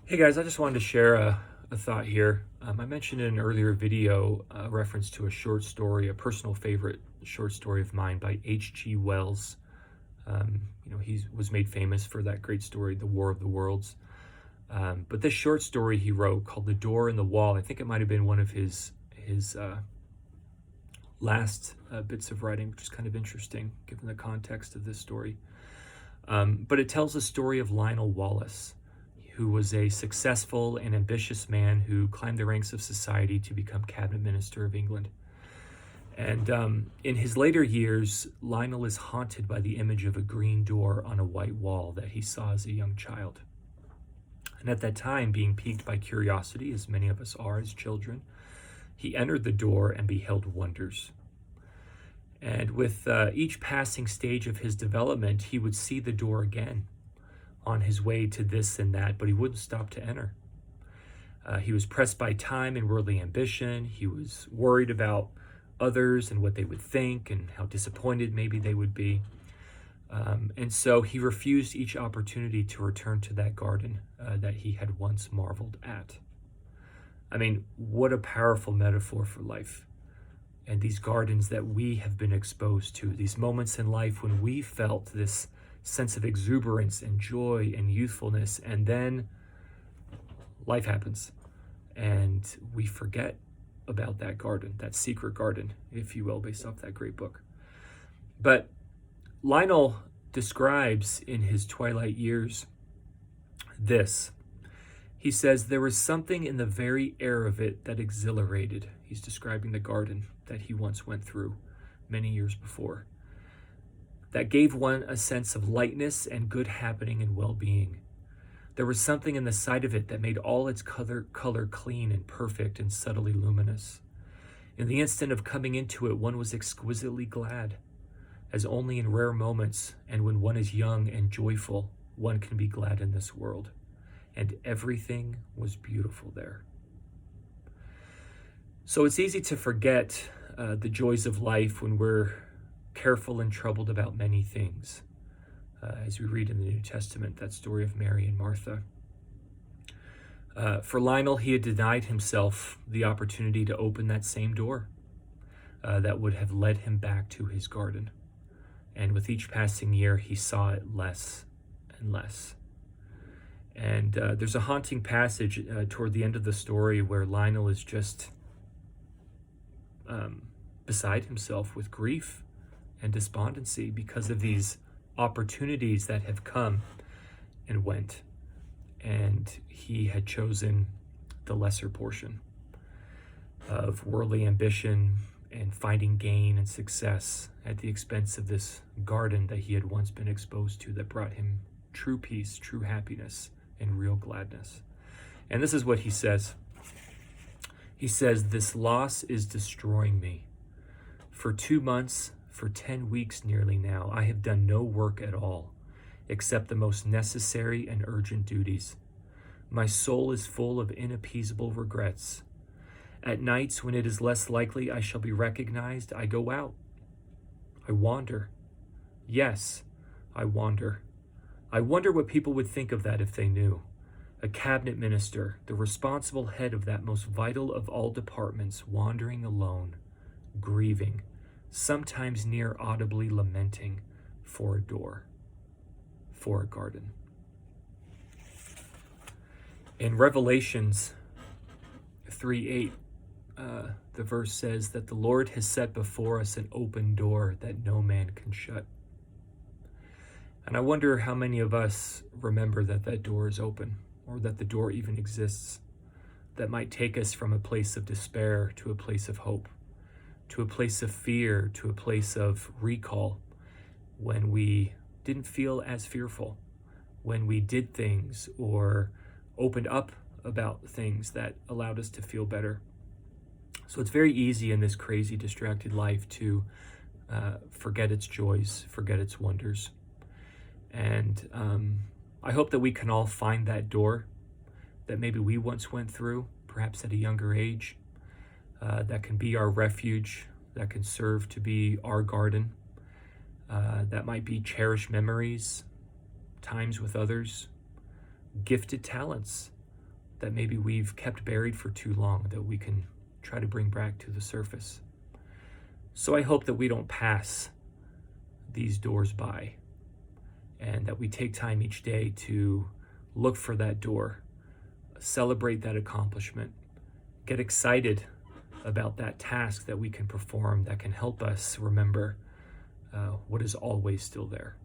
Hey guys, I just wanted to share a thought here. I mentioned in an earlier video a reference to a short story, a personal favorite short story of mine by H.G. Wells. He was made famous for that great story, The War of the Worlds. But this short story he wrote called The Door in the Wall, I think it might have been one of his last bits of writing, which is kind of interesting given the context of this story. But it tells the story of Lionel Wallace, who was a successful and ambitious man who climbed the ranks of society to become cabinet minister of England. And in his later years, Lionel is haunted by the image of a green door on a white wall that he saw as a young child. And at that time, being piqued by curiosity, as many of us are as children, he entered the door and beheld wonders. And with each passing stage of his development, he would see the door again on his way to this and that, but he wouldn't stop to enter. He was pressed by time and worldly ambition. He was worried about others and what they would think and how disappointed maybe they would be. And so he refused each opportunity to return to that garden that he had once marveled at. I mean, what a powerful metaphor for life. And these gardens that we have been exposed to, these moments in life when we felt this sense of exuberance and joy and youthfulness, and then life happens and we forget about that garden, that secret garden, if you will, based off that great book. But Lionel describes in his twilight years this. He says, there was something in the very air of it that exhilarated. He's describing the garden that he once went through many years before, that gave one a sense of lightness and good happening and well-being. There was something in the sight of it that made all its color clean and perfect and subtly luminous. In the instant of coming into it, one was exquisitely glad, as only in rare moments and when one is young and joyful, one can be glad in this world. And everything was beautiful there. So it's easy to forget the joys of life when we're careful and troubled about many things. As we read in the New Testament, that story of Mary and Martha. For Lionel, he had denied himself the opportunity to open that same door that would have led him back to his garden. And with each passing year, he saw it less and less. And there's a haunting passage toward the end of the story where Lionel is just beside himself with grief and despondency because of these opportunities that have come and went, and he had chosen the lesser portion of worldly ambition and finding gain and success at the expense of this garden that he had once been exposed to that brought him true peace, true happiness, and real gladness. And this is what he says. He says, this loss is destroying me. For 2 months, for 10 weeks nearly now, I have done no work at all, except the most necessary and urgent duties. My soul is full of inappeasable regrets. At nights, when it is less likely I shall be recognized, I go out. I wander. Yes, I wander. I wonder what people would think of that if they knew. A cabinet minister, the responsible head of that most vital of all departments, wandering alone, grieving, sometimes near audibly lamenting for a door, for a garden. In Revelations 3:8, the verse says that the Lord has set before us an open door that no man can shut. And I wonder how many of us remember that that door is open, or that the door even exists, that might take us from a place of despair to a place of hope, to a place of fear, to a place of recall, when we didn't feel as fearful, when we did things or opened up about things that allowed us to feel better. So it's very easy in this crazy, distracted life to forget its joys, forget its wonders. And I hope that we can all find that door that maybe we once went through, perhaps at a younger age, that can be our refuge, that can serve to be our garden, that might be cherished memories, times with others, gifted talents, that maybe we've kept buried for too long that we can try to bring back to the surface. So I hope that we don't pass these doors by, and that we take time each day to look for that door, celebrate that accomplishment, get excited about that task that we can perform that can help us remember what is always still there.